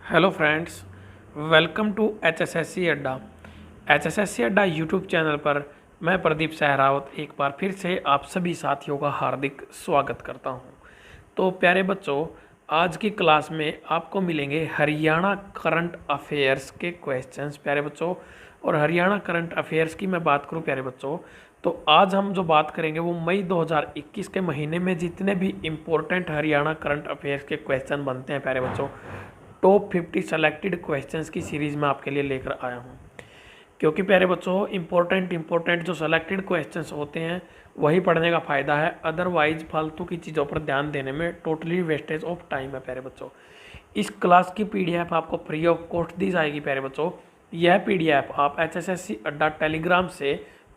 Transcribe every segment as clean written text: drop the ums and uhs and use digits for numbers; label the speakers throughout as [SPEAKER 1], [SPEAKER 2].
[SPEAKER 1] Hello friends, welcome to HSSC Adda. HSSC Adda YouTube channel पर मैं प्रदीप सहरावत एक बार फिर से आप सभी साथियों का हार्दिक स्वागत करता हूं। तो प्यारे बच्चों, आज की क्लास में आपको मिलेंगे हरियाणा करंट अफेयर्स के क्वेश्चंस प्यारे बच्चों। और हरियाणा करंट अफेयर्स की मैं बात करूं प्यारे बच्चों, तो आज हम जो बात करेंगे वो मई 2021 के महीने में जितने भी इम्पोर्टेंट हरियाणा करंट अफेयर्स के क्वेश्चन बनते हैं प्यारे बच्चों, टॉप 50 सेलेक्टेड क्वेश्चंस की सीरीज़ में आपके लिए लेकर आया हूँ। क्योंकि प्यारे बच्चों, इम्पोर्टेंट जो सेलेक्टेड क्वेश्चंस होते हैं वही पढ़ने का फ़ायदा है, अदरवाइज फालतू की चीज़ों पर ध्यान देने में टोटली वेस्टेज ऑफ टाइम है प्यारे बच्चों। इस क्लास की पीडीएफ आपको फ्री ऑफ कॉस्ट दी जाएगी प्यारे बच्चों। यह पीडीएफ आप एचएसएससी अड्डा टेलीग्राम से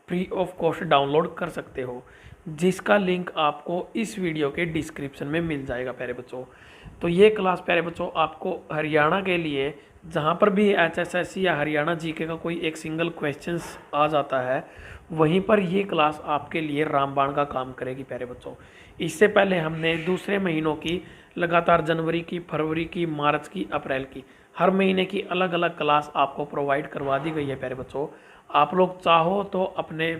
[SPEAKER 1] फ्री ऑफ कॉस्ट डाउनलोड कर सकते हो, जिसका लिंक आपको इस वीडियो के डिस्क्रिप्शन में मिल जाएगा प्यारे बच्चों। तो ये क्लास प्यारे बच्चों आपको हरियाणा के लिए जहाँ पर भी एचएसएससी या हरियाणा जीके का कोई एक सिंगल क्वेश्चंस आ जाता है, वहीं पर ये क्लास आपके लिए रामबाण का काम करेगी प्यारे बच्चों। इससे पहले हमने दूसरे महीनों की लगातार जनवरी की, फरवरी की, मार्च की, अप्रैल की हर महीने की अलग अलग क्लास आपको प्रोवाइड करवा दी गई है प्यारे बच्चों। आप लोग चाहो तो अपने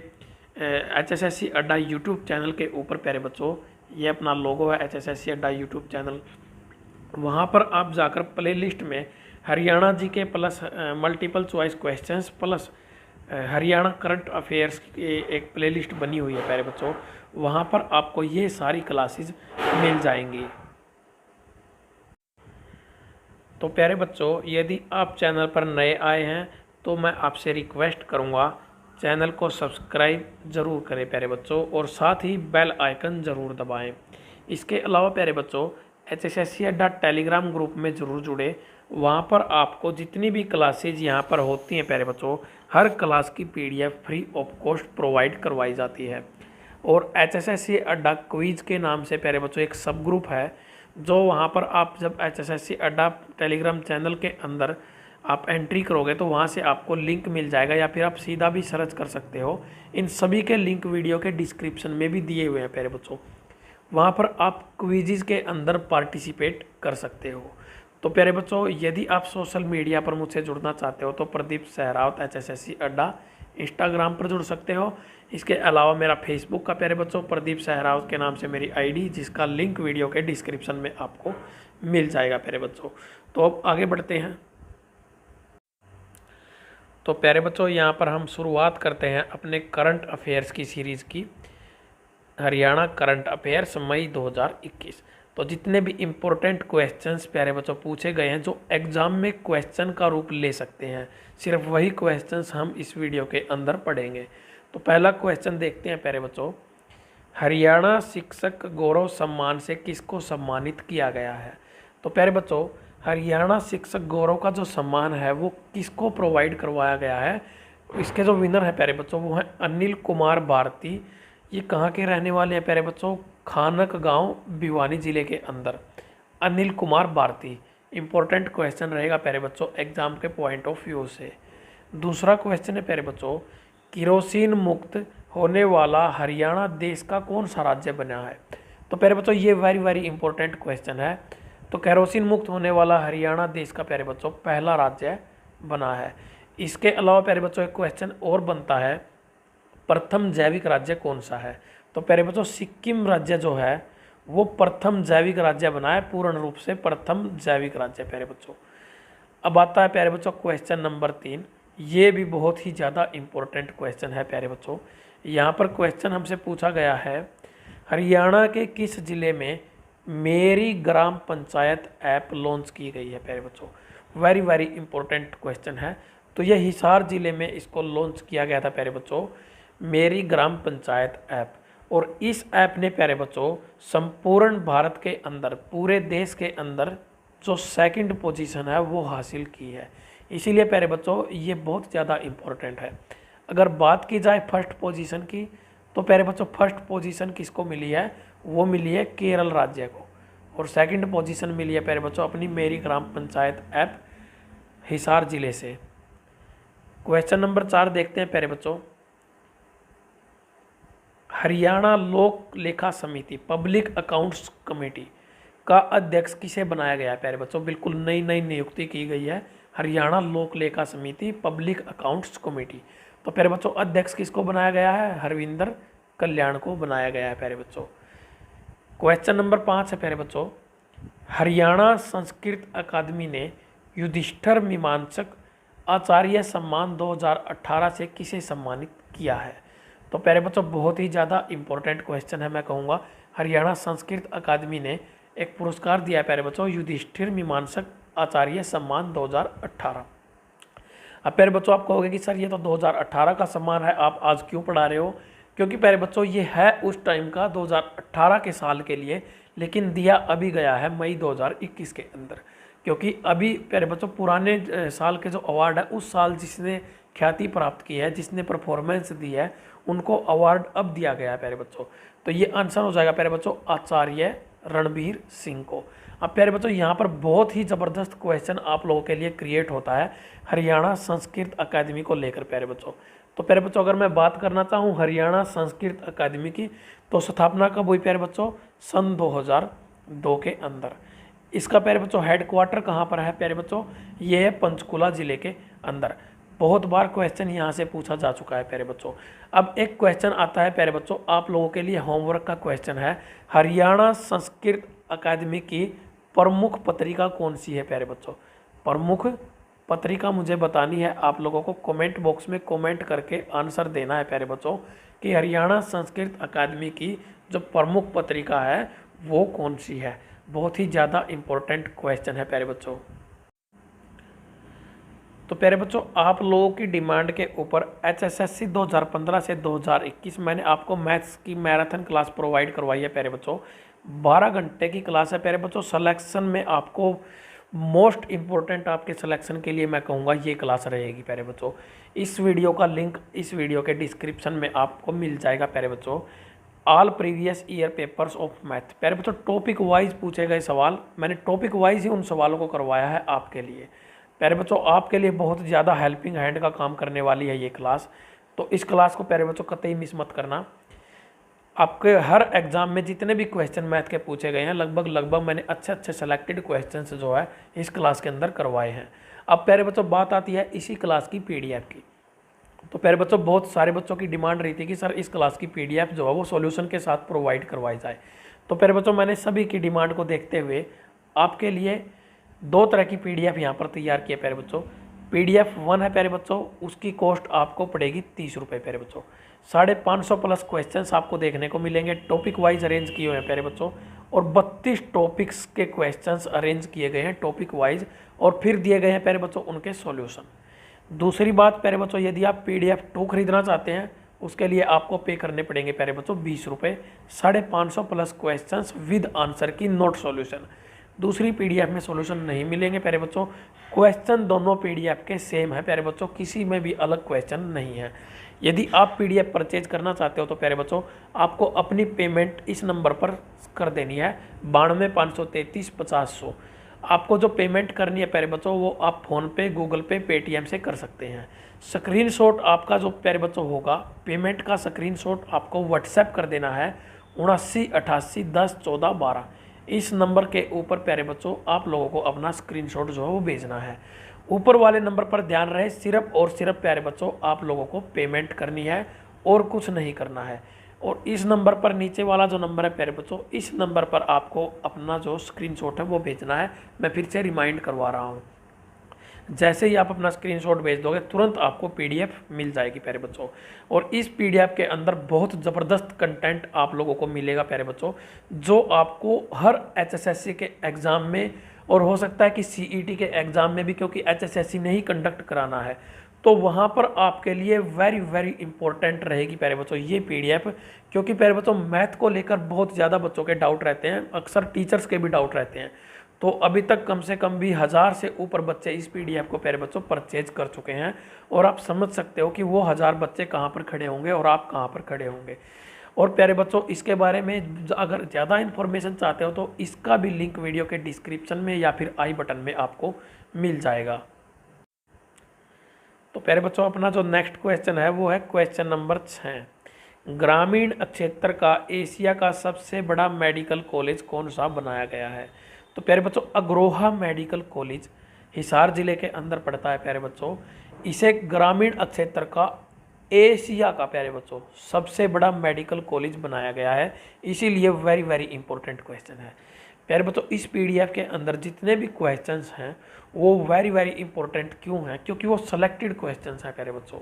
[SPEAKER 1] एचएसएससी अड्डा यूट्यूब चैनल के ऊपर प्यारे बच्चों, ये अपना लोगो है एचएसएससी अड्डा यूट्यूब चैनल, वहाँ पर आप जाकर प्ले लिस्ट में Haryana GK plus multiple choice questions plus Haryana current affairs की एक प्लेलिस्ट बनी हुई है प्यारे बच्चों, वहाँ पर आपको ये सारी क्लासेस मिल जाएंगी। तो प्यारे बच्चों, यदि आप चैनल पर नए आए हैं तो मैं आपसे रिक्वेस्ट करूँगा, चैनल को सब्सक्राइब ज़रूर करें प्यारे बच्चों, और साथ ही बेल आइकन ज़रूर दबाएं। इसके अलावा प्यारे बच्चों, एचएसएससी अड्डा टेलीग्राम ग्रुप में ज़रूर जुड़े। वहाँ पर आपको जितनी भी क्लासेज यहाँ पर होती हैं प्यारे बच्चों, हर क्लास की PDF free of cost provide करवाई जाती है। और एचएसएससी अड्डा क्विज के नाम से प्यारे बच्चों एक सब ग्रुप है, जो वहाँ पर आप जब एचएसएससी अड्डा टेलीग्राम चैनल के अंदर आप एंट्री करोगे तो वहाँ से आपको लिंक मिल जाएगा, या फिर आप सीधा भी सर्च कर सकते हो। इन सभी के लिंक वीडियो के डिस्क्रिप्शन में भी दिए हुए हैं प्यारे बच्चों। वहाँ पर आप क्विज़ के अंदर पार्टिसिपेट कर सकते हो। तो प्यारे बच्चों, यदि आप सोशल मीडिया पर मुझसे जुड़ना चाहते हो तो प्रदीप सहरावत एचएसएससी अड्डा इंस्टाग्राम पर जुड़ सकते हो। इसके अलावा मेरा फेसबुक का प्यारे बच्चों प्रदीप सहरावत के नाम से मेरी आईडी, जिसका लिंक वीडियो के डिस्क्रिप्शन में आपको मिल जाएगा प्यारे बच्चों। तो अब आगे बढ़ते हैं। तो प्यारे बच्चों, यहाँ पर हम शुरुआत करते हैं अपने करंट अफेयर्स की सीरीज़ की, हरियाणा करंट अफेयर्स मई 2021। तो जितने भी इम्पोर्टेंट क्वेश्चंस प्यारे बच्चों पूछे गए हैं, जो एग्ज़ाम में क्वेश्चन का रूप ले सकते हैं, सिर्फ वही क्वेश्चंस हम इस वीडियो के अंदर पढ़ेंगे। तो पहला क्वेश्चन देखते हैं प्यारे बच्चों, हरियाणा शिक्षक गौरव सम्मान से किसको सम्मानित किया गया है। तो प्यारे बच्चों, हरियाणा शिक्षक गौरव का जो सम्मान है वो किसको प्रोवाइड करवाया गया है। इसके जो विनर है प्यारे बच्चों वो हैं अनिल कुमार भारती। ये कहाँ के रहने वाले हैं प्यारे बच्चों, खानक गांव भिवानी जिले के अंदर। अनिल कुमार भारती इंपॉर्टेंट क्वेश्चन रहेगा प्यारे बच्चों एग्जाम के पॉइंट ऑफ व्यू से। दूसरा क्वेश्चन है प्यारे बच्चों, केरोसिन मुक्त होने वाला हरियाणा देश का कौन सा राज्य बना है। तो प्यारे बच्चों, ये वेरी इंपॉर्टेंट क्वेश्चन है। तो केरोसिन मुक्त होने वाला हरियाणा देश का प्यारे बच्चों पहला राज्य बना है। इसके अलावा प्यारे बच्चों एक क्वेश्चन और बनता है, प्रथम जैविक राज्य कौन सा है। तो प्यारे बच्चों, सिक्किम राज्य जो है वो प्रथम जैविक राज्य बना है, पूर्ण रूप से प्रथम जैविक राज्य प्यारे बच्चों। अब आता है प्यारे बच्चों क्वेश्चन नंबर 3। ये भी बहुत ही ज़्यादा इम्पोर्टेंट क्वेश्चन है प्यारे बच्चों। यहाँ पर क्वेश्चन हमसे पूछा गया है, हरियाणा के किस जिले में मेरी ग्राम पंचायत ऐप लॉन्च की गई है प्यारे बच्चों। वेरी इंपॉर्टेंट क्वेश्चन है। तो यह हिसार जिले में इसको लॉन्च किया गया था प्यारे बच्चों, मेरी ग्राम पंचायत ऐप। और इस ऐप ने प्यारे बच्चों संपूर्ण भारत के अंदर, पूरे देश के अंदर जो सेकंड पोजीशन है वो हासिल की है। इसीलिए प्यारे बच्चों ये बहुत ज़्यादा इम्पोर्टेंट है। अगर बात की जाए फर्स्ट पोजीशन की, तो प्यारे बच्चों फर्स्ट पोजीशन किसको मिली है, वो मिली है केरल राज्य को। और सेकंड पोजीशन मिली है प्यारे बच्चों अपनी मेरी ग्राम पंचायत ऐप हिसार जिले से। क्वेश्चन नंबर 4 देखते हैं प्यारे बच्चों, हरियाणा लोक लेखा समिति पब्लिक अकाउंट्स कमेटी का अध्यक्ष किसे बनाया गया है प्यारे बच्चों? बिल्कुल नई नई नियुक्ति की गई है, हरियाणा लोक लेखा समिति पब्लिक अकाउंट्स कमेटी। तो प्यारे बच्चों अध्यक्ष किसको बनाया गया है? हरविंदर कल्याण को बनाया गया है प्यारे बच्चों। क्वेश्चन नंबर 5 है प्यारे बच्चों, हरियाणा संस्कृत अकादमी ने युधिष्ठिर मीमांसक आचार्य सम्मान 2018 से किसे सम्मानित किया है? तो प्यारे बच्चों बहुत ही ज़्यादा इंपॉर्टेंट क्वेश्चन है, मैं कहूँगा। हरियाणा संस्कृत अकादमी ने एक पुरस्कार दिया है प्यारे बच्चों, युधिष्ठिर मीमांसक आचार्य सम्मान 2018। अब प्यारे बच्चों आप कहोगे कि सर ये तो 2018 का सम्मान है, आप आज क्यों पढ़ा रहे हो? क्योंकि प्यारे बच्चों ये है उस टाइम का 2018 के साल के लिए, लेकिन दिया अभी गया है मई 2021 के अंदर। क्योंकि अभी प्यारे बच्चों पुराने साल के जो अवार्ड है, उस साल जिसने ख्याति प्राप्त की है, जिसने परफॉर्मेंस दी है, उनको अवार्ड अब दिया गया है प्यारे बच्चों। तो ये आंसर हो जाएगा प्यारे बच्चों आचार्य रणबीर सिंह को। अब प्यारे बच्चों यहाँ पर बहुत ही ज़बरदस्त क्वेश्चन आप लोगों के लिए क्रिएट होता है हरियाणा संस्कृत अकादमी को लेकर प्यारे बच्चों। तो प्यारे बच्चों अगर मैं बात करना चाहूँ हरियाणा संस्कृत अकादमी की, तो स्थापना कब हुई प्यारे बच्चों? सन 2002 के अंदर। इसका प्यारे बच्चों हेडक्वार्टर कहाँ पर है प्यारे बच्चों? ये है पंचकुला जिले के अंदर। बहुत बार क्वेश्चन यहाँ से पूछा जा चुका है प्यारे बच्चों। अब एक क्वेश्चन आता है प्यारे बच्चों, आप लोगों के लिए होमवर्क का क्वेश्चन है, हरियाणा संस्कृत अकादमी की प्रमुख पत्रिका कौन सी है प्यारे बच्चों? प्रमुख पत्रिका मुझे बतानी है, आप लोगों को कमेंट बॉक्स में कमेंट करके आंसर देना है प्यारे बच्चों कि हरियाणा संस्कृत अकादमी की जो प्रमुख पत्रिका है वो कौन सी है। बहुत ही ज़्यादा इम्पोर्टेंट क्वेश्चन है प्यारे बच्चों। तो प्यारे बच्चों आप लोगों की डिमांड के ऊपर HSSC 2015 से 2021 मैंने आपको मैथ्स की मैराथन क्लास प्रोवाइड करवाई है प्यारे बच्चों। 12 घंटे की क्लास है प्यारे बच्चों। सिलेक्शन में आपको मोस्ट इम्पोर्टेंट आपके सिलेक्शन के लिए मैं कहूँगा ये क्लास रहेगी प्यारे बच्चों। इस वीडियो का लिंक इस वीडियो के डिस्क्रिप्शन में आपको मिल जाएगा प्यारे बच्चों। All previous year papers of math प्यारे बच्चों, टॉपिक वाइज पूछे गए सवाल, मैंने टॉपिक वाइज ही उन सवालों को करवाया है आपके लिए प्यारे बच्चों। आपके लिए बहुत ज़्यादा हेल्पिंग हैंड का काम करने वाली है ये क्लास। तो इस क्लास को प्यारे बच्चों कतई मिस मत करना। आपके हर एग्जाम में जितने भी क्वेश्चन मैथ के पूछे गए हैं लगभग मैंने अच्छे सेलेक्टेड क्वेश्चन जो है इस क्लास के अंदर करवाए हैं। अब प्यारे बच्चों बात आती है इसी क्लास की PDF की। तो प्यारे बच्चों बहुत सारे बच्चों की डिमांड रही थी कि सर इस क्लास की PDF जो है वो सॉल्यूशन के साथ प्रोवाइड करवाई जाए। तो प्यारे बच्चों मैंने सभी की डिमांड को देखते हुए आपके लिए 2 तरह की PDF यहाँ पर तैयार की है प्यारे बच्चों। PDF 1 है प्यारे बच्चों, उसकी कॉस्ट आपको पड़ेगी 30 रुपये प्यारे बच्चों। 550 प्लस क्वेश्चंस आपको देखने को मिलेंगे, टॉपिक वाइज अरेंज किए हुए हैं प्यारे बच्चों। और 32 टॉपिक्स के क्वेश्चंस अरेंज किए गए हैं टॉपिक वाइज, और फिर दिए गए हैं प्यारे बच्चों उनके सॉल्यूशन। दूसरी बात प्यारे बच्चों, यदि आप PDF 2 खरीदना चाहते हैं उसके लिए आपको पे करने पड़ेंगे प्यारे बच्चों 20 रुपये। 550 प्लस क्वेश्चंस विद आंसर की नोट सॉल्यूशन। दूसरी PDF में सॉल्यूशन नहीं मिलेंगे प्यारे बच्चों। क्वेश्चन दोनों PDF के सेम है प्यारे बच्चों, किसी में भी अलग क्वेश्चन नहीं है। यदि आप PDF परचेज करना चाहते हो तो प्यारे बच्चों आपको अपनी पेमेंट इस नंबर पर कर देनी है 92,533,50। आपको जो पेमेंट करनी है प्यारे बच्चों वो आप फ़ोनपे, गूगल पे, पेटीएम से कर सकते हैं। स्क्रीनशॉट आपका जो प्यारे बच्चों होगा, पेमेंट का स्क्रीनशॉट आपको व्हाट्सएप कर देना है 7988101412। इस नंबर के ऊपर प्यारे बच्चों आप लोगों को अपना स्क्रीनशॉट जो है वो भेजना है। ऊपर वाले नंबर पर ध्यान रहे, सिर्फ और सिर्फ प्यारे बच्चों आप लोगों को पेमेंट करनी है और कुछ नहीं करना है। और इस नंबर पर नीचे वाला जो नंबर है प्यारे बच्चों, इस नंबर पर आपको अपना जो स्क्रीनशॉट है वो भेजना है। मैं फिर से रिमाइंड करवा रहा हूँ, जैसे ही आप अपना स्क्रीनशॉट भेज दोगे तुरंत आपको PDF मिल जाएगी प्यारे बच्चों। और इस PDF के अंदर बहुत ज़बरदस्त कंटेंट आप लोगों को मिलेगा प्यारे बच्चों, जो आपको हर HSSC के एग्ज़ाम में, और हो सकता है कि CET के एग्ज़ाम में भी, क्योंकि HSSC ने ही कंडक्ट कराना है, तो वहाँ पर आपके लिए वेरी वेरी इंपॉर्टेंट रहेगी प्यारे बच्चों ये PDF। क्योंकि प्यारे बच्चों मैथ को लेकर बहुत ज़्यादा बच्चों के डाउट रहते हैं, अक्सर टीचर्स के भी डाउट रहते हैं। तो अभी तक कम से कम भी 1000 से ऊपर बच्चे इस PDF को प्यारे बच्चों परचेज कर चुके हैं। और आप समझ सकते हो कि वो 1000 बच्चे कहाँ पर खड़े होंगे और आप कहाँ पर खड़े होंगे। और प्यारे बच्चों इसके बारे में अगर ज़्यादा इन्फॉर्मेशन चाहते हो तो इसका भी लिंक वीडियो के डिस्क्रिप्शन में या फिर आई बटन में आपको मिल जाएगा। तो प्यारे बच्चों अपना जो नेक्स्ट क्वेश्चन है वो है क्वेश्चन नंबर 6। ग्रामीण क्षेत्र का एशिया का सबसे बड़ा मेडिकल कॉलेज कौन सा बनाया गया है? तो प्यारे बच्चों अग्रोहा मेडिकल कॉलेज हिसार जिले के अंदर पड़ता है प्यारे बच्चों। इसे ग्रामीण क्षेत्र का एशिया का प्यारे बच्चों सबसे बड़ा मेडिकल कॉलेज बनाया गया है, इसीलिए वेरी वेरी इंपॉर्टेंट क्वेश्चन है प्यारे बच्चों। इस पीडीएफ के अंदर जितने भी क्वेश्चंस हैं वो वेरी वेरी इंपॉर्टेंट क्यों हैं? क्योंकि वो सेलेक्टेड क्वेश्चंस हैं प्यारे बच्चों।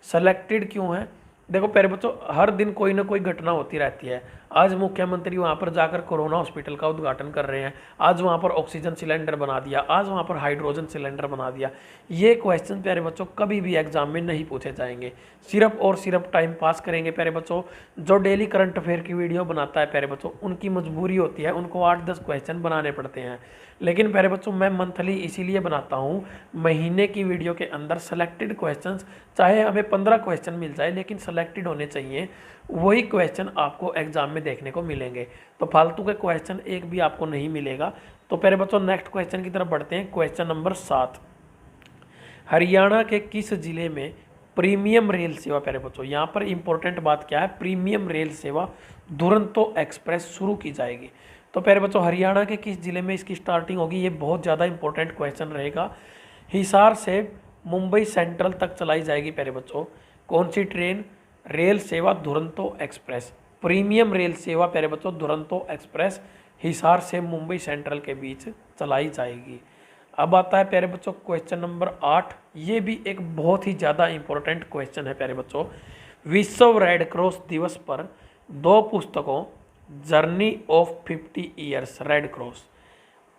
[SPEAKER 1] सेलेक्टेड क्यों हैं? देखो प्यारे बच्चों, हर दिन कोई ना कोई घटना होती रहती है। आज मुख्यमंत्री वहाँ पर जाकर कोरोना हॉस्पिटल का उद्घाटन कर रहे हैं, आज वहाँ पर ऑक्सीजन सिलेंडर बना दिया, आज वहाँ पर हाइड्रोजन सिलेंडर बना दिया। ये क्वेश्चन प्यारे बच्चों कभी भी एग्जाम में नहीं पूछे जाएंगे, सिर्फ और सिर्फ टाइम पास करेंगे प्यारे बच्चों। जो डेली करंट अफेयर की वीडियो बनाता है प्यारे बच्चों, उनकी मजबूरी होती है, उनको 8-10 क्वेश्चन बनाने पड़ते हैं। लेकिन प्यारे बच्चों मैं मंथली इसीलिए बनाता हूँ, महीने की वीडियो के अंदर सेलेक्टेड क्वेश्चंस, चाहे हमें 15 क्वेश्चन मिल जाए लेकिन सेलेक्टेड होने चाहिए, वही क्वेश्चन आपको एग्जाम में देखने को मिलेंगे। तो फालतू के क्वेश्चन एक भी आपको नहीं मिलेगा। तो प्यारे बच्चों नेक्स्ट क्वेश्चन की तरफ बढ़ते हैं। क्वेश्चन नंबर 7, हरियाणा के किस जिले में प्रीमियम रेल सेवा, प्यारे बच्चों यहाँ पर इंपॉर्टेंट बात क्या है, प्रीमियम रेल सेवा दुरंतो एक्सप्रेस शुरू की जाएगी? तो प्यारे बच्चों हरियाणा के किस जिले में इसकी स्टार्टिंग होगी? ये बहुत ज़्यादा इंपॉर्टेंट क्वेश्चन रहेगा। हिसार से मुंबई सेंट्रल तक चलाई जाएगी प्यारे बच्चों। कौन सी ट्रेन? रेल सेवा दुरंतो एक्सप्रेस, प्रीमियम रेल सेवा प्यारे बच्चों दुरंतो एक्सप्रेस हिसार से मुंबई सेंट्रल के बीच चलाई जाएगी। अब आता है प्यारे बच्चों क्वेश्चन नंबर 8, ये भी एक बहुत ही ज़्यादा इंपॉर्टेंट क्वेश्चन है प्यारे बच्चों। विश्व रेड क्रॉस दिवस पर 2 पुस्तकों journey of 50 years red cross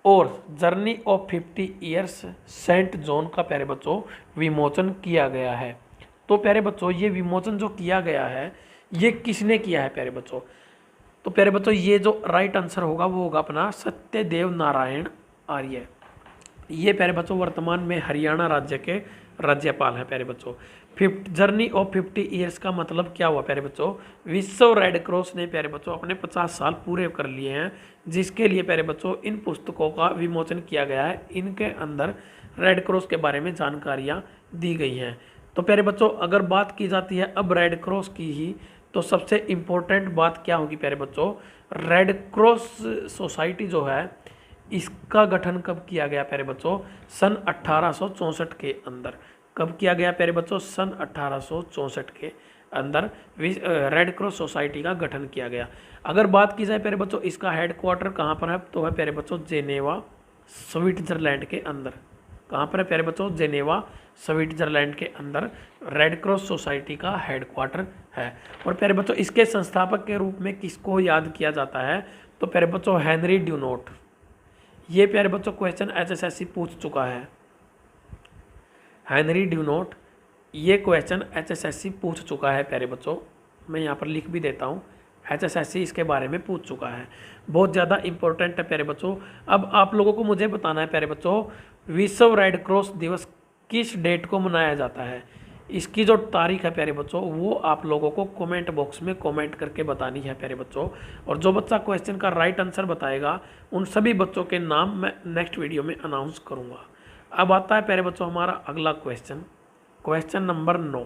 [SPEAKER 1] और journey of 50 years Saint John का प्यारे बच्चों विमोचन किया गया है। तो प्यारे बच्चों ये विमोचन जो किया गया है ये किसने किया है प्यारे बच्चों? तो प्यारे बच्चों ये जो राइट आंसर होगा वो होगा अपना सत्यदेव नारायण आर्य। ये प्यारे बच्चों वर्तमान में हरियाणा राज्य के राज्यपाल हैं प्यारे बच्चों। जर्नी ऑफ 50 ईयर्स का मतलब क्या हुआ प्यारे बच्चों? विश्व रेड क्रॉस ने प्यारे बच्चों अपने 50 साल पूरे कर लिए हैं, जिसके लिए प्यारे बच्चों इन पुस्तकों का विमोचन किया गया है। इनके अंदर रेड क्रॉस के बारे में जानकारियाँ दी गई हैं। तो प्यारे बच्चों अगर बात की जाती है अब रेड क्रॉस की ही, तो सबसे इम्पोर्टेंट बात क्या होगी प्यारे बच्चों? रेड क्रॉस सोसाइटी जो है इसका गठन कब किया गया प्यारे बच्चों? सन 1864 के अंदर। कब किया गया प्यारे बच्चों? सन 1864 के अंदर रेड क्रॉस सोसाइटी का गठन किया गया। अगर बात की जाए प्यारे बच्चों इसका हेडक्वार्टर कहाँ पर है, तो है प्यारे बच्चों जेनेवा स्विट्जरलैंड के अंदर। कहाँ पर है प्यारे बच्चों? जेनेवा स्विट्जरलैंड के अंदर रेड क्रॉस सोसाइटी का हेडक्वार्टर है। और प्यारे बच्चों इसके संस्थापक के रूप में किसको याद किया जाता है? तो प्यारे बच्चों हेनरी ड्यूनोट। ये प्यारे बच्चों क्वेश्चन एचएसएससी पूछ चुका है। हेनरी ड्यूनोट ये क्वेश्चन एचएसएससी पूछ चुका है प्यारे बच्चों, मैं यहाँ पर लिख भी देता हूँ, एचएसएससी इसके बारे में पूछ चुका है। बहुत ज़्यादा इंपॉर्टेंट है प्यारे बच्चों। अब आप लोगों को मुझे बताना है प्यारे बच्चों विश्व रेड क्रॉस दिवस किस डेट को मनाया जाता है? इसकी जो तारीख है प्यारे बच्चों वो आप लोगों को कमेंट बॉक्स में कमेंट करके बतानी है प्यारे बच्चों। और जो बच्चा क्वेश्चन का राइट आंसर बताएगा उन सभी बच्चों के नाम मैं नेक्स्ट वीडियो में अनाउंस करूँगा। अब आता है प्यारे बच्चों हमारा अगला क्वेश्चन, क्वेश्चन नंबर 9,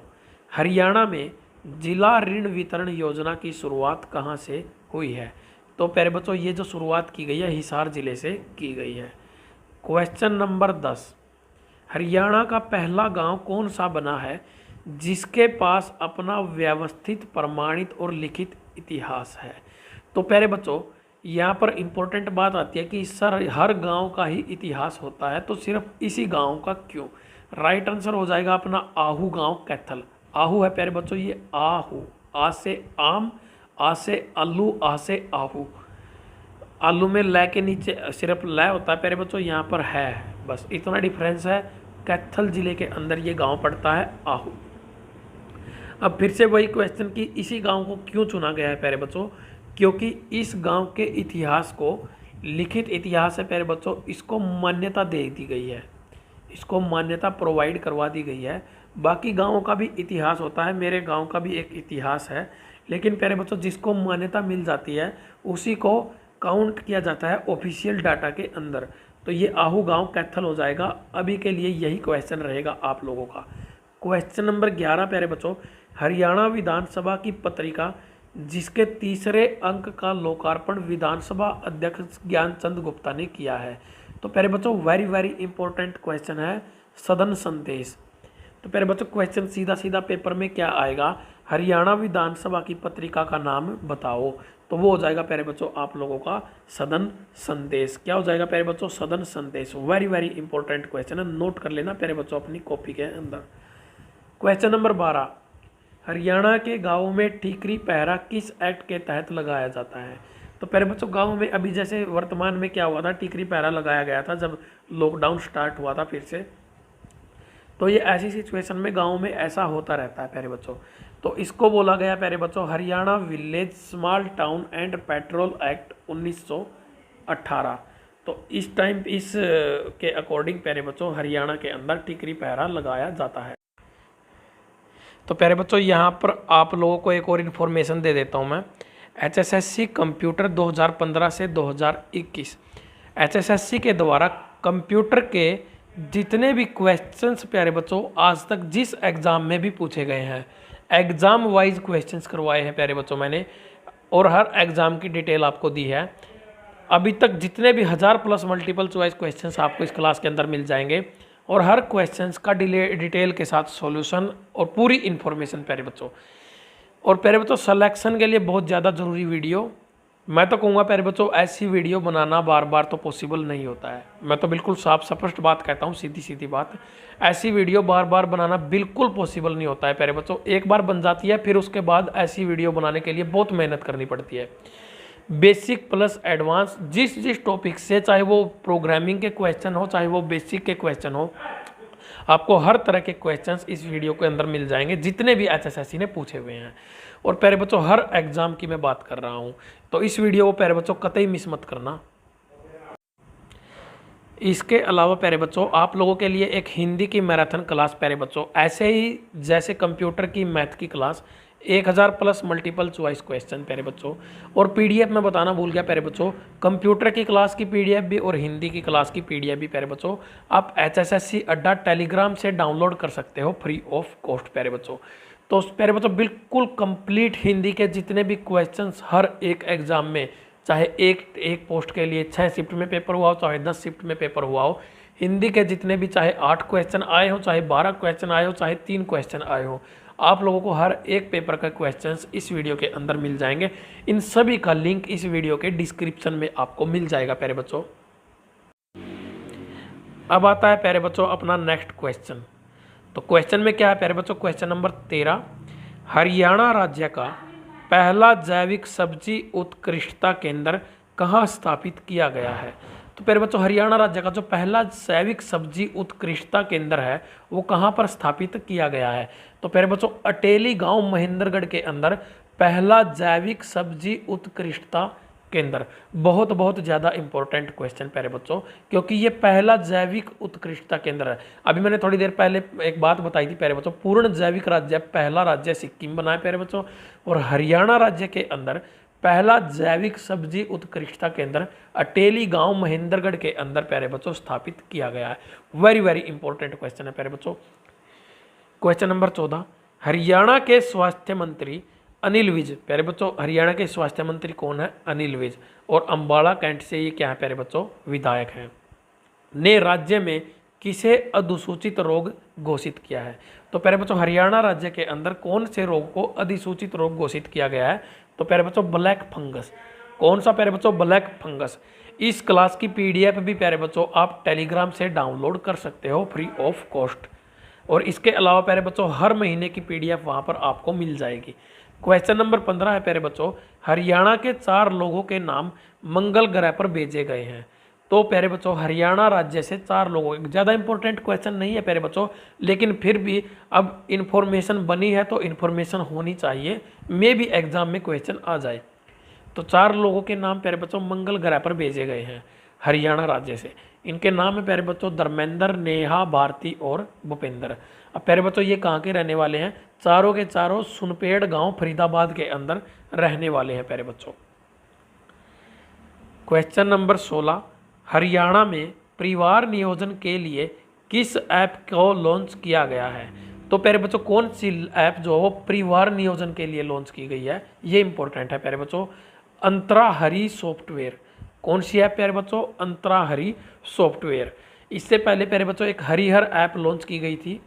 [SPEAKER 1] हरियाणा में जिला ऋण वितरण योजना की शुरुआत कहाँ से हुई है? तो प्यारे बच्चों ये जो शुरुआत की गई है हिसार जिले से की गई है। क्वेश्चन नंबर 10, हरियाणा का पहला गांव कौन सा बना है जिसके पास अपना व्यवस्थित प्रमाणित और लिखित इतिहास है? तो प्यारे बच्चों यहाँ पर इम्पोर्टेंट बात आती है कि सर हर गांव का ही इतिहास होता है, तो सिर्फ इसी गांव का क्यों? राइट आंसर हो जाएगा अपना आहू गांव कैथल। आहू है प्यारे बच्चों ये आहू, आ से आम, आ से आलू, आ से आहू। आलू में लै के नीचे सिर्फ लै होता है प्यारे बच्चों, यहाँ पर है, बस इतना डिफरेंस है। कैथल जिले के अंदर ये गांव पड़ता है आहू। अब फिर से वही क्वेश्चन कि इसी गांव को क्यों चुना गया है प्यारे बच्चों? क्योंकि इस गांव के इतिहास को, लिखित इतिहास है प्यारे बच्चों, इसको मान्यता दे दी गई है, इसको मान्यता प्रोवाइड करवा दी गई है। बाकी गांवों का भी इतिहास होता है, मेरे गांव का भी एक इतिहास है, लेकिन प्यारे बच्चों जिसको मान्यता मिल जाती है उसी को काउंट किया जाता है ऑफिशियल डाटा के अंदर। तो ये आहू गांव कैथल हो जाएगा। अभी के लिए यही क्वेश्चन रहेगा आप लोगों का। क्वेश्चन नंबर 11 प्यारे बच्चों, हरियाणा विधानसभा की पत्रिका जिसके तीसरे अंक का लोकार्पण विधानसभा अध्यक्ष ज्ञानचंद गुप्ता ने किया है। तो प्यारे बच्चों वेरी वेरी इंपॉर्टेंट क्वेश्चन है सदन संदेश। तो प्यारे बच्चों क्वेश्चन सीधा सीधा पेपर में क्या आएगा, हरियाणा विधानसभा की पत्रिका का नाम बताओ। तो वो हो जाएगा प्यारे बच्चों आप लोगों का सदन संदेश। क्या हो जाएगा प्यारे बच्चों, सदन संदेश। वेरी वेरी इंपॉर्टेंट क्वेश्चन है, नोट कर लेना प्यारे बच्चों अपनी कॉपी के अंदर। क्वेश्चन नंबर 12, हरियाणा के गाँवों में ठीकरी पहरा किस एक्ट के तहत लगाया जाता है। तो प्यारे बच्चों गाँव में अभी जैसे वर्तमान में क्या हुआ था, ठीकरी पहरा लगाया गया था जब लॉकडाउन स्टार्ट हुआ था फिर से। तो ये ऐसी सिचुएशन में गाँव में ऐसा होता रहता है प्यारे बच्चों। तो इसको बोला गया प्यारे बच्चों Haryana village small town and petrol act 1918। तो इस टाइम इस के अकॉर्डिंग प्यारे बच्चों हरियाणा के अंदर टिकरी पहरा लगाया जाता है। तो प्यारे बच्चों यहाँ पर आप लोगों को एक और इन्फॉर्मेशन दे देता हूँ मैं। HSSC कंप्यूटर 2015 से 2021 HSSC के द्वारा कंप्यूटर के जितने भी क्वेश्चंस प्यारे बच्चों आज तक जिस एग्ज़ाम में भी पूछे गए हैं, एग्ज़ाम वाइज क्वेश्चंस करवाए हैं प्यारे बच्चों मैंने, और हर एग्ज़ाम की डिटेल आपको दी है। अभी तक जितने भी 1000+ मल्टीपल चॉइस क्वेश्चंस आपको इस क्लास के अंदर मिल जाएंगे, और हर क्वेश्चंस का डिटेल के साथ सॉल्यूशन और पूरी इन्फॉर्मेशन प्यारे बच्चों। और प्यारे बच्चों सिलेक्शन के लिए बहुत ज़्यादा ज़रूरी वीडियो, मैं तो कहूँगा प्यारे बच्चों ऐसी वीडियो बनाना बार बार तो पॉसिबल नहीं होता है। मैं तो बिल्कुल साफ स्पष्ट बात कहता हूँ, सीधी सीधी बात, ऐसी वीडियो बार बार बनाना बिल्कुल पॉसिबल नहीं होता है प्यारे बच्चों। एक बार बन जाती है, फिर उसके बाद ऐसी वीडियो बनाने के लिए बहुत मेहनत करनी पड़ती है। बेसिक प्लस एडवांस जिस टॉपिक से, चाहे वो प्रोग्रामिंग के क्वेश्चन हो चाहे वो बेसिक के क्वेश्चन हो, आपको हर तरह के क्वेश्चंस इस वीडियो के अंदर मिल जाएंगे जितने भी HSSC ने पूछे हुए हैं। और प्यारे बच्चों हर एग्जाम की मैं बात कर रहा हूं, तो इस वीडियो को प्यारे बच्चों कतई मिस मत करना। इसके अलावा प्यारे बच्चों आप लोगों के लिए एक हिंदी की मैराथन क्लास प्यारे बच्चों, ऐसे ही जैसे कंप्यूटर की मैथ की क्लास 1000+ मल्टीपल चॉइस क्वेश्चन प्यारे बच्चों। और PDF में बताना भूल गया प्यारे बच्चों, कंप्यूटर की क्लास की PDF भी और हिंदी की क्लास की PDF भी प्यारे बच्चों आप HSSC अड्डा टेलीग्राम से डाउनलोड कर सकते हो फ्री ऑफ कॉस्ट प्यारे बच्चों। तो प्यारे बच्चों बिल्कुल कंप्लीट हिंदी के जितने भी क्वेश्चंस हर एक एग्जाम में, चाहे एक पोस्ट के लिए 6 शिफ्ट में पेपर हुआ हो, चाहे 10 शिफ्ट में पेपर हुआ हो, हिंदी के जितने भी चाहे 8 क्वेश्चन आए हो, चाहे 12 क्वेश्चन आए हो, चाहे 3 क्वेश्चन आए हो, आप लोगों को हर एक पेपर का क्वेश्चंस इस वीडियो के अंदर मिल जाएंगे। इन सभी का लिंक इस वीडियो के डिस्क्रिप्शन में आपको मिल जाएगा प्यारे बच्चों। अब आता है प्यारे बच्चों अपना नेक्स्ट क्वेश्चन। तो क्वेश्चन में क्या है प्यारे बच्चों, क्वेश्चन नंबर 13, हरियाणा राज्य का पहला जैविक सब्जी उत्कृष्टता केंद्र कहाँ स्थापित किया गया है। तो प्यारे बच्चों हरियाणा राज्य का जो पहला जैविक सब्जी उत्कृष्टता केंद्र है वो कहाँ पर स्थापित किया गया है। तो प्यारे बच्चों अटेली गांव महेंद्रगढ़ के अंदर पहला जैविक सब्जी उत्कृष्टता केंद्र। बहुत ज़्यादा इंपॉर्टेंट क्वेश्चन प्यारे बच्चों, क्योंकि ये पहला जैविक उत्कृष्टता केंद्र है। अभी मैंने थोड़ी देर पहले एक बात बताई थी प्यारे बच्चों, पूर्ण जैविक राज्य पहला राज्य सिक्किम बना है प्यारे बच्चों, और हरियाणा राज्य के अंदर पहला जैविक सब्जी उत्कृष्टता केंद्र अटेली गांव महेंद्रगढ़ के अंदर प्यारे बच्चों स्थापित किया गया है। वेरी वेरी इंपॉर्टेंट क्वेश्चन है प्यारे बच्चों। क्वेश्चन नंबर 14, हरियाणा के स्वास्थ्य मंत्री अनिल विज, प्यारे बच्चों हरियाणा के स्वास्थ्य मंत्री कौन है, अनिल विज, और अंबाला कैंट से ये क्या है प्यारे बच्चों, विधायक हैं, ने राज्य में किसे अधिसूचित रोग घोषित किया है। तो प्यारे बच्चों हरियाणा राज्य के अंदर कौन से रोग को अधिसूचित रोग घोषित किया गया है। तो प्यारे बच्चों ब्लैक फंगस। कौन सा प्यारे बच्चों, ब्लैक फंगस। इस क्लास की PDF भी प्यारे बच्चों आप टेलीग्राम से डाउनलोड कर सकते हो फ्री ऑफ कॉस्ट, और इसके अलावा प्यारे बच्चों हर महीने की PDF वहाँ पर आपको मिल जाएगी। क्वेश्चन नंबर 15 है प्यारे बच्चों, हरियाणा के 4 लोगों के नाम मंगल ग्रह पर भेजे गए हैं। तो प्यारे बच्चों हरियाणा राज्य से 4 लोगों, ज़्यादा इंपॉर्टेंट क्वेश्चन नहीं है प्यारे बच्चों, लेकिन फिर भी अब इन्फॉर्मेशन बनी है तो इन्फॉर्मेशन होनी चाहिए, मे भी एग्जाम में क्वेश्चन आ जाए। तो 4 लोगों के नाम प्यारे बच्चों मंगल ग्रह पर भेजे गए हैं हरियाणा राज्य से। इनके नाम है प्यारे बच्चों धर्मेंद्र, नेहा, भारती और भूपेंद्र। अब प्यारे बच्चों ये कहाँ के रहने वाले हैं, चारों के चारों सुनपेड़ गांव फरीदाबाद के अंदर रहने वाले हैं प्यारे बच्चों। क्वेश्चन नंबर 16, हरियाणा में परिवार नियोजन के लिए किस ऐप को लॉन्च किया गया है। तो प्यारे बच्चों कौन सी ऐप जो है वो परिवार नियोजन के लिए लॉन्च की गई है, ये इंपॉर्टेंट है प्यारे बच्चों। अंतराहरी सॉफ्टवेयर, कौन सी ऐप प्यारे बच्चों? अंतराहरी सॉफ्टवेयर। इससे पहले प्यारे बच्चों एक हरिहर ऐप लॉन्च की गई थी।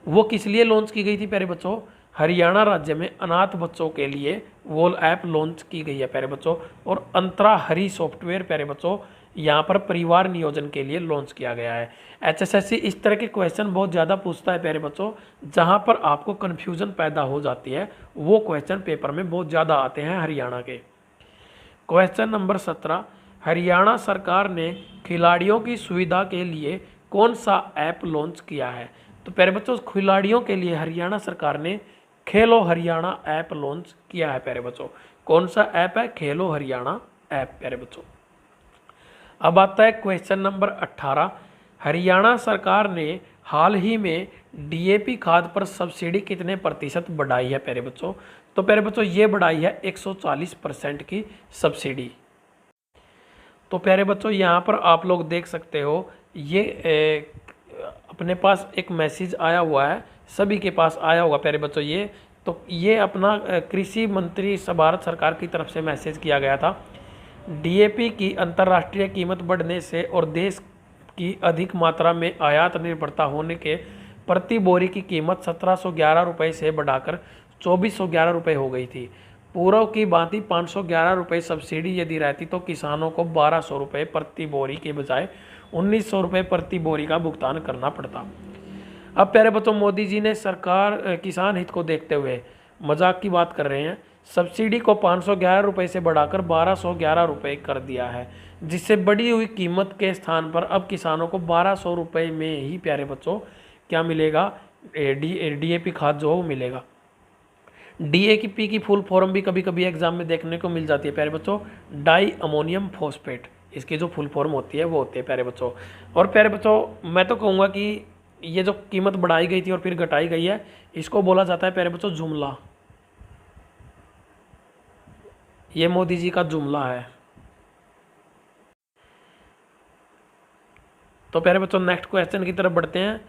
[SPEAKER 1] वो किस लिए लॉन्च की गई थी प्यारे बच्चों? हरियाणा राज्य में अनाथ बच्चों के लिए वो ऐप लॉन्च की गई है प्यारे बच्चों। और अंतराहरी सॉफ्टवेयर प्यारे बच्चों यहाँ पर परिवार नियोजन के लिए लॉन्च किया गया है। HSSC इस तरह के क्वेश्चन बहुत ज़्यादा पूछता है प्यारे बच्चों, जहाँ पर आपको कन्फ्यूजन पैदा हो जाती है, वो क्वेश्चन पेपर में बहुत ज़्यादा आते हैं हरियाणा के। क्वेश्चन नंबर 17, हरियाणा सरकार ने खिलाड़ियों की सुविधा के लिए कौन सा ऐप लॉन्च किया है? तो प्यारे बच्चों खिलाड़ियों के लिए हरियाणा सरकार ने खेलो हरियाणा ऐप लॉन्च किया है प्यारे बच्चों। कौन सा ऐप है? खेलो हरियाणा ऐप प्यारे बच्चों। अब आता है क्वेश्चन नंबर 18, हरियाणा सरकार ने हाल ही में DAP खाद पर सब्सिडी कितने प्रतिशत बढ़ाई है प्यारे बच्चों? तो प्यारे बच्चों ये बढ़ाई है 140% की सब्सिडी। तो प्यारे बच्चों यहाँ पर आप लोग देख सकते हो, ये अपने पास एक मैसेज आया हुआ है, सभी के पास आया होगा प्यारे बच्चों। ये अपना कृषि मंत्री भारत सरकार की तरफ से मैसेज किया गया था। DAP की अंतर्राष्ट्रीय कीमत बढ़ने से और देश की अधिक मात्रा में आयात निर्भरता होने के प्रति बोरी की कीमत 1711 रुपये से बढ़ाकर 2411 रुपये हो गई थी। पूर्व की भांति 511 रुपये सब्सिडी यदि रहती तो किसानों को 1200 रुपये प्रति बोरी के बजाय 1900 रुपये प्रति बोरी का भुगतान करना पड़ता। अब प्यारे बच्चों मोदी जी ने सरकार किसान हित को देखते हुए मजाक की बात कर रहे हैं, सब्सिडी को 511 रुपये से बढ़ाकर 1211 रुपये कर दिया है, जिससे बढ़ी हुई कीमत के स्थान पर अब किसानों को 1200 रुपये में ही प्यारे बच्चों क्या मिलेगा? DAP खाद जो है वो मिलेगा। DAP की फुल फॉर्म भी कभी कभी एग्जाम में देखने को मिल जाती है प्यारे बच्चों, डाई अमोनियम फॉस्फेट। इसकी जो फुल फॉर्म होती है वो होती है प्यारे बच्चों। और प्यारे बच्चों मैं तो कहूँगा कि ये जो कीमत बढ़ाई गई थी और फिर घटाई गई है, इसको बोला जाता है प्यारे बच्चों जुमला। ये मोदी जी का जुमला है। तो प्यारे बच्चों नेक्स्ट क्वेश्चन की तरफ बढ़ते हैं।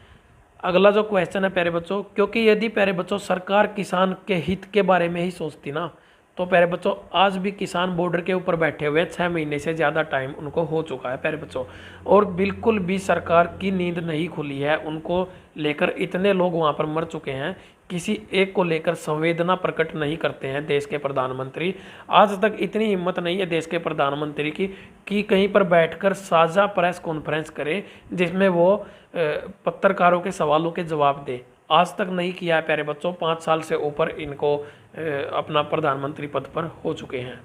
[SPEAKER 1] अगला जो क्वेश्चन है प्यारे बच्चों, क्योंकि यदि प्यारे बच्चों सरकार किसान के हित के बारे में ही सोचती ना, तो प्यारे बच्चों आज भी किसान बॉर्डर के ऊपर बैठे हुए 6 महीने से ज़्यादा टाइम उनको हो चुका है प्यारे बच्चों, और बिल्कुल भी सरकार की नींद नहीं खुली है। उनको लेकर इतने लोग वहाँ पर मर चुके हैं, किसी एक को लेकर संवेदना प्रकट नहीं करते हैं देश के प्रधानमंत्री। आज तक इतनी हिम्मत नहीं है देश के प्रधानमंत्री की कि कहीं पर बैठकर साझा प्रेस कॉन्फ्रेंस करे जिसमें वो पत्रकारों के सवालों के जवाब दे। आज तक नहीं किया है प्यारे बच्चों। 5 साल से ऊपर इनको अपना प्रधानमंत्री पद पर हो चुके हैं।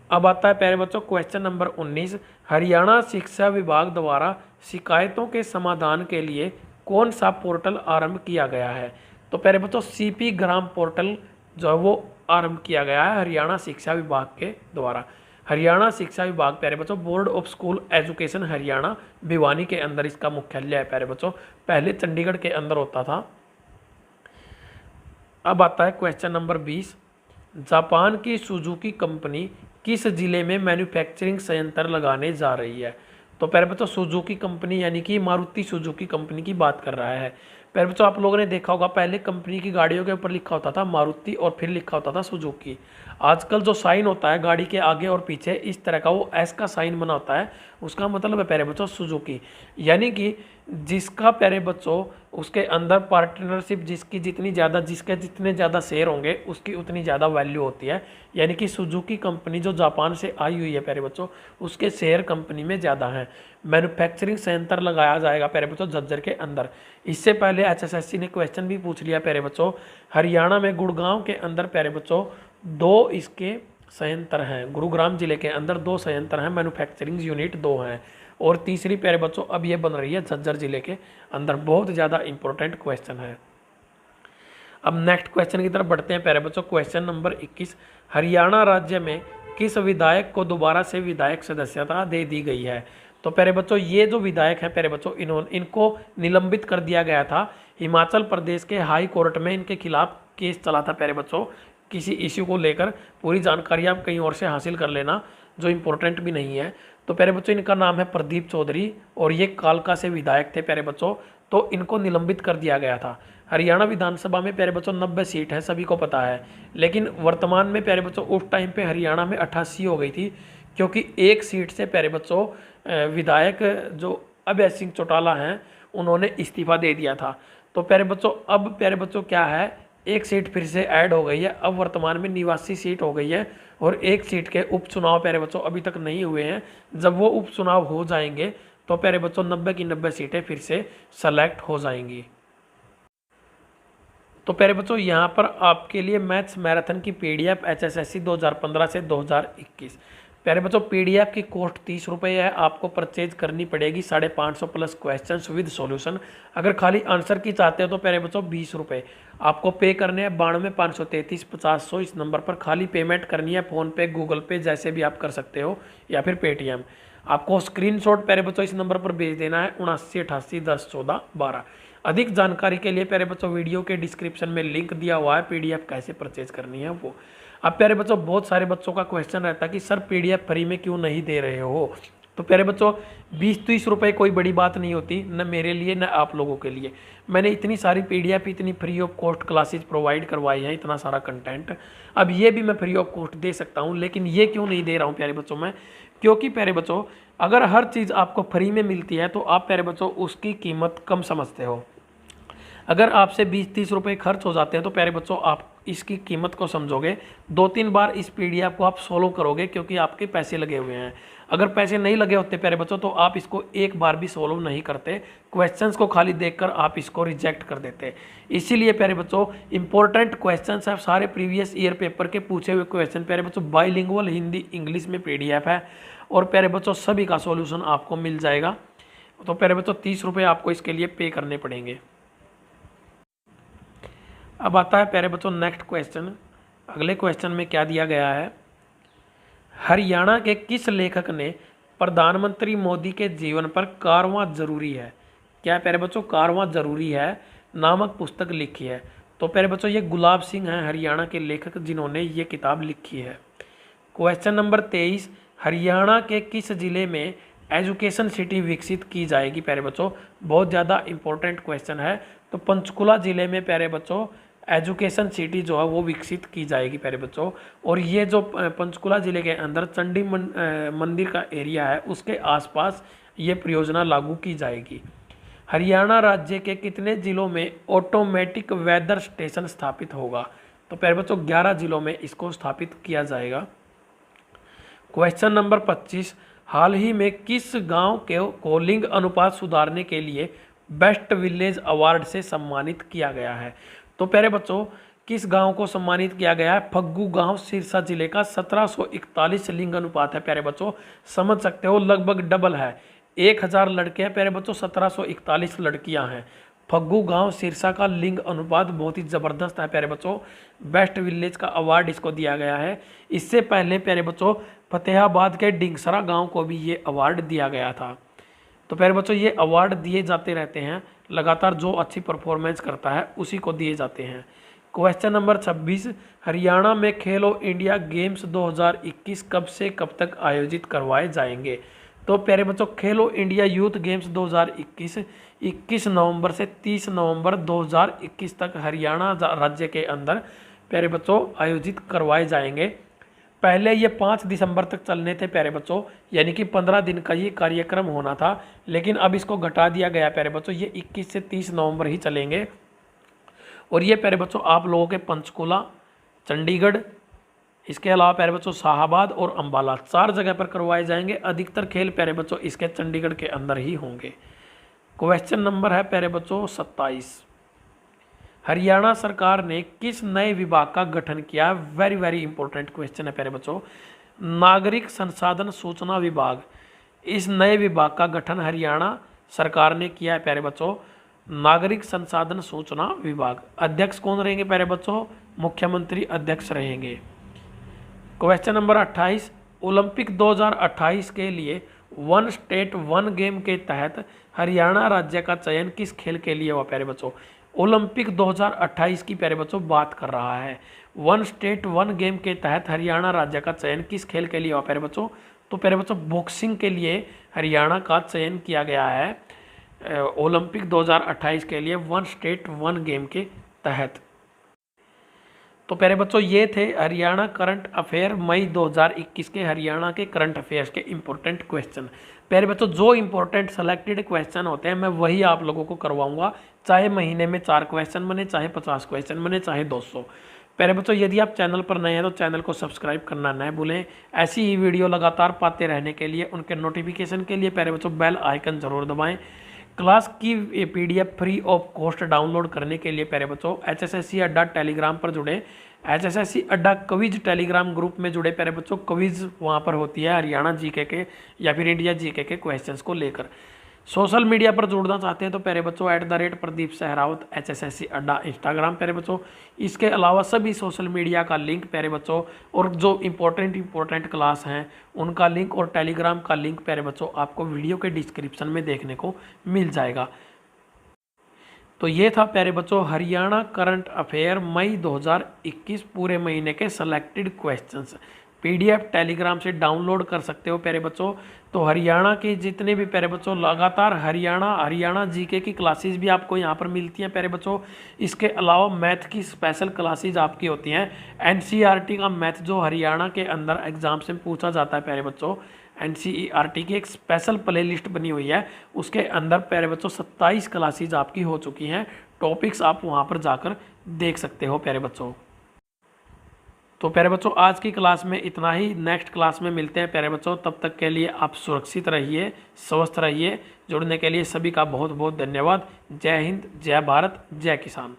[SPEAKER 1] अब आता है प्यारे बच्चों क्वेश्चन नंबर 19, हरियाणा शिक्षा विभाग द्वारा शिकायतों के समाधान के लिए कौन सा पोर्टल आरंभ किया गया है? तो प्यारे बच्चों CP ग्राम पोर्टल जो है वो आरंभ किया गया है हरियाणा शिक्षा विभाग के द्वारा। हरियाणा शिक्षा विभाग प्यारे बच्चों board of school education Haryana Bhiwani के अंदर इसका मुख्यालय है प्यारे बच्चों, पहले चंडीगढ़ के अंदर होता था। अब आता है क्वेश्चन नंबर 20, जापान की सुजुकी कंपनी किस जिले में मैन्युफैक्चरिंग संयंत्र लगाने जा रही है? तो प्यारे बच्चों सुजुकी कंपनी यानी कि मारुति सुजुकी कंपनी की बात कर रहा है। प्यारे बच्चों आप लोगों ने देखा होगा पहले कंपनी की गाड़ियों के ऊपर लिखा होता था मारुति और फिर लिखा होता था सुजुकी। आजकल जो साइन होता है गाड़ी के आगे और पीछे इस तरह का वो एस का साइन बना होता है, उसका मतलब है प्यारे बच्चों सुजुकी। यानी कि जिसका प्यारे बच्चों उसके अंदर पार्टनरशिप जिसके जितने ज़्यादा शेयर होंगे उसकी उतनी ज़्यादा वैल्यू होती है। यानी कि सुजुकी कंपनी जो जापान से आई हुई है प्यारे बच्चों उसके शेयर कंपनी में ज़्यादा हैं। मैन्युफैक्चरिंग सेंटर लगाया जाएगा प्यारे बच्चों झज्जर के अंदर। इससे पहले HSSC ने क्वेश्चन भी पूछ लिया प्यारे बच्चों, हरियाणा में गुड़गांव के अंदर प्यारे बच्चों 2 इसके संयंत्र हैं। गुरुग्राम जिले के अंदर 2 संयंत्र हैं, मैन्युफैक्चरिंग यूनिट 2 हैं, और तीसरी प्यारे बच्चों अब ये बन रही है झज्जर जिले के अंदर। बहुत ज़्यादा इंपॉर्टेंट क्वेश्चन है। अब नेक्स्ट क्वेश्चन की तरफ बढ़ते हैं प्यारे बच्चों। क्वेश्चन नंबर 21, हरियाणा राज्य में किस विधायक को दोबारा से विधायक सदस्यता दे दी गई है? तो प्यारे बच्चों ये जो विधायक हैं प्यारे बच्चों इनको निलंबित कर दिया गया था। हिमाचल प्रदेश के हाई कोर्ट में इनके खिलाफ केस चला था प्यारे बच्चों किसी इश्यू को लेकर। पूरी जानकारी आप कहीं और से हासिल कर लेना जो इम्पोर्टेंट भी नहीं है। तो प्यारे बच्चों इनका नाम है प्रदीप चौधरी और ये कालका से विधायक थे प्यारे बच्चों। तो इनको निलंबित कर दिया गया था। हरियाणा विधानसभा में प्यारे बच्चों 90 सीट है, सभी को पता है, लेकिन वर्तमान में प्यारे बच्चों उस टाइम पे हरियाणा में 88 हो गई थी, क्योंकि एक सीट से प्यारे बच्चों विधायक जो अभय सिंह चौटाला हैं उन्होंने इस्तीफा दे दिया था। तो प्यारे बच्चों अब प्यारे बच्चों क्या है, एक सीट फिर से ऐड हो गई है, अब वर्तमान में 89 सीट हो गई है, और एक सीट के उपचुनाव प्यारे बच्चों अभी तक नहीं हुए हैं। जब वो उपचुनाव हो जाएंगे तो प्यारे बच्चों 90 की 90 सीटें फिर से सेलेक्ट हो जाएंगी। तो प्यारे बच्चों यहाँ पर आपके लिए मैथ्स मैराथन की पीडीएफ HSSC 2015 से 2021। प्यारे बच्चों पीडीएफ की कॉस्ट 30 रुपये है, आपको परचेज करनी पड़ेगी 550 प्लस क्वेश्चंस विद सॉल्यूशन। अगर खाली आंसर की चाहते हो तो प्यारे बच्चों 20 रुपये आपको पे करने हैं, 92,533,50 इस नंबर पर खाली पेमेंट करनी है, फ़ोनपे गूगल पे जैसे भी आप कर सकते हो, या फिर पेटीएम। आपको स्क्रीनशॉट प्यारे बच्चों इस नंबर पर भेज देना है 7988101412। अधिक जानकारी के लिए प्यारे बच्चों वीडियो के डिस्क्रिप्शन में लिंक दिया हुआ है, पीडीएफ कैसे परचेज करनी है वो। अब प्यारे बच्चों बहुत सारे बच्चों का क्वेश्चन रहता है कि सर पीडीएफ फ्री में क्यों नहीं दे रहे हो। तो प्यारे बच्चों 20-30 रुपये कोई बड़ी बात नहीं होती, न मेरे लिए न आप लोगों के लिए। मैंने इतनी सारी पीडीएफ इतनी free of cost classes provide करवाई है, इतना सारा कंटेंट, अब ये भी मैं फ्री ऑफ कॉस्ट दे सकता हूँ, लेकिन ये क्यों नहीं दे रहा हूँ प्यारे बच्चों मैं, क्योंकि प्यारे बच्चों अगर हर चीज़ आपको फ्री में मिलती है तो आप प्यारे बच्चों उसकी कीमत कम समझते हो। अगर आपसे 20-30 रुपये खर्च हो जाते हैं तो प्यारे बच्चों आप इसकी कीमत को समझोगे, 2-3 बार इस पीडीएफ को आप सोल्व करोगे, क्योंकि आपके पैसे लगे हुए हैं। अगर पैसे नहीं लगे होते प्यारे बच्चों तो आप इसको एक बार भी सोल्व नहीं करते, क्वेश्चंस को खाली देखकर आप इसको रिजेक्ट कर देते। इसीलिए प्यारे बच्चों इंपॉर्टेंट क्वेश्चंस है, सारे प्रीवियस ईयर पेपर के पूछे हुए क्वेश्चन प्यारे बच्चों बाइलिंगुअल हिंदी इंग्लिश में पीडीएफ है, और प्यारे बच्चों सभी का सॉल्यूशन आपको मिल जाएगा। तो प्यारे बच्चों 30 रुपये आपको इसके लिए पे करने पड़ेंगे। अब आता है प्यारे बच्चों नेक्स्ट क्वेश्चन। अगले क्वेश्चन में क्या दिया गया है, हरियाणा के किस लेखक ने प्रधानमंत्री मोदी के जीवन पर कारवां जरूरी है, क्या प्यारे बच्चों कारवां जरूरी है नामक पुस्तक लिखी है। तो प्यारे बच्चों ये गुलाब सिंह हैं हरियाणा के लेखक जिन्होंने ये किताब लिखी है। क्वेश्चन नंबर 23, हरियाणा के किस जिले में एजुकेशन सिटी विकसित की जाएगी। प्यारे बच्चों बहुत ज़्यादा इंपॉर्टेंट क्वेश्चन है। तो पंचकुला जिले में प्यारे बच्चों एजुकेशन सिटी जो है वो विकसित की जाएगी प्यारे बच्चों, और ये जो पंचकुला जिले के अंदर चंडी मंदिर का एरिया है उसके आसपास ये परियोजना लागू की जाएगी। हरियाणा राज्य के कितने जिलों में ऑटोमेटिक वेदर स्टेशन स्थापित होगा। तो प्यारे बच्चों 11 जिलों में इसको स्थापित किया जाएगा। क्वेश्चन नंबर 25, हाल ही में किस गांव को लिंग अनुपात सुधारने के लिए बेस्ट विलेज अवार्ड से सम्मानित किया गया है। तो प्यारे बच्चों किस गांव को सम्मानित किया गया है, फग्गू गांव सिरसा जिले का 1741 लिंग अनुपात है प्यारे बच्चों, समझ सकते हो लगभग डबल है। 1000 लड़के हैं प्यारे बच्चों, 1741 लड़कियां हैं। फग्गू गांव सिरसा का लिंग अनुपात बहुत ही ज़बरदस्त है प्यारे बच्चों, बेस्ट विलेज का अवार्ड इसको दिया गया है। इससे पहले प्यारे बच्चों फतेहाबाद के डिंगसरा गाँव को भी ये अवार्ड दिया गया था। तो प्यारे बच्चों ये अवार्ड दिए जाते रहते हैं लगातार, जो अच्छी परफॉर्मेंस करता है उसी को दिए जाते हैं। क्वेश्चन नंबर 26, हरियाणा में खेलो इंडिया गेम्स 2021 कब से कब तक आयोजित करवाए जाएंगे। तो प्यारे बच्चों खेलो इंडिया यूथ गेम्स 2021 21 नवंबर से 30 नवंबर 2021 तक हरियाणा राज्य के अंदर प्यारे बच्चों आयोजित करवाए जाएंगे। पहले ये 5 दिसंबर तक चलने थे प्यारे बच्चों, यानी कि 15 दिन का ये कार्यक्रम होना था, लेकिन अब इसको घटा दिया गया प्यारे बच्चों, ये 21 से 30 नवंबर ही चलेंगे। और ये प्यारे बच्चों आप लोगों के पंचकुला, चंडीगढ़, इसके अलावा प्यारे बच्चों शाहबाद और अंबाला 4 जगह पर करवाए जाएंगे। अधिकतर खेल प्यारे बच्चों इसके चंडीगढ़ के अंदर ही होंगे। क्वेश्चन नंबर है प्यारे बच्चों 27, हरियाणा सरकार ने किस नए विभाग का गठन किया। वेरी वेरी इंपॉर्टेंट क्वेश्चन है प्यारे बच्चों, नागरिक संसाधन सूचना विभाग। इस नए विभाग का गठन हरियाणा सरकार ने किया है प्यारे बच्चों, नागरिक संसाधन सूचना विभाग। अध्यक्ष कौन रहेंगे प्यारे बच्चों, मुख्यमंत्री अध्यक्ष रहेंगे। क्वेश्चन नंबर 28, ओलंपिक 2028 के लिए वन स्टेट वन गेम के तहत हरियाणा राज्य का चयन किस खेल के लिए हुआ प्यारे बच्चों। ओलंपिक 2028 की प्यारे बच्चों बात कर रहा है। वन स्टेट वन गेम के तहत हरियाणा राज्य का चयन किस खेल के लिए हुआ प्यारे बच्चों। तो प्यारे बच्चों बॉक्सिंग के लिए हरियाणा का चयन किया गया है। ओलंपिक 2028 के लिए वन स्टेट वन गेम के तहत। तो प्यारे बच्चों ये थे हरियाणा करंट अफेयर मई 2021 के हरियाणा के करंट अफेयर्स के इम्पोर्टेंट क्वेश्चन। प्यारे बच्चों जो इम्पोर्टेंट सेलेक्टेड क्वेश्चन होते हैं मैं वही आप लोगों को करवाऊंगा, चाहे महीने में 4 क्वेश्चन बने, चाहे 50 क्वेश्चन बने, चाहे 200। प्यारे बच्चों यदि आप चैनल पर नए हैं तो चैनल को सब्सक्राइब करना न भूलें। ऐसी ही वीडियो लगातार पाते रहने के लिए, उनके नोटिफिकेशन के लिए प्यारे बच्चों बेल आइकन जरूर दबाएं। क्लास की PDF free of cost download करने के लिए प्यारे बच्चों HSSC अड्डा टेलीग्राम पर जुड़े, HSSC अड्डा क्विज टेलीग्राम ग्रुप में जुड़े। प्यारे बच्चों क्विज वहाँ पर होती है हरियाणा GK के या फिर इंडिया GK के क्वेश्चंस को लेकर। सोशल मीडिया पर जुड़ना चाहते हैं तो प्यारे बच्चों @प्रदीप सहरावत HSSC अड्डा इंस्टाग्राम प्यारे बच्चों। इसके अलावा सभी सोशल मीडिया का लिंक प्यारे बच्चों और जो इम्पोर्टेंट क्लास हैं उनका लिंक और टेलीग्राम का लिंक प्यारे बच्चों आपको वीडियो के डिस्क्रिप्शन में देखने को मिल जाएगा। तो ये था प्यारे बच्चों हरियाणा करंट अफेयर मई 2021 पूरे महीने के सेलेक्टेड क्वेश्चंस। PDF टेलीग्राम से डाउनलोड कर सकते हो प्यारे बच्चों। तो हरियाणा के जितने भी प्यारे बच्चों लगातार हरियाणा GK की क्लासेस भी आपको यहाँ पर मिलती हैं प्यारे बच्चों। इसके अलावा मैथ की स्पेशल क्लासेज आपकी होती हैं। NCERT का मैथ जो हरियाणा के अंदर एग्जाम से पूछा जाता है प्यारे बच्चों, NCERT की एक स्पेशल प्ले लिस्ट बनी हुई है, उसके अंदर प्यारे बच्चों 27 क्लासेज आपकी हो चुकी हैं। टॉपिक्स आप वहाँ पर जाकर देख सकते हो प्यारे बच्चों। तो प्यारे बच्चों आज की क्लास में इतना ही, नेक्स्ट क्लास में मिलते हैं प्यारे बच्चों। तब तक के लिए आप सुरक्षित रहिए, स्वस्थ रहिए। जुड़ने के लिए सभी का बहुत बहुत धन्यवाद। जय हिंद, जय भारत, जय किसान।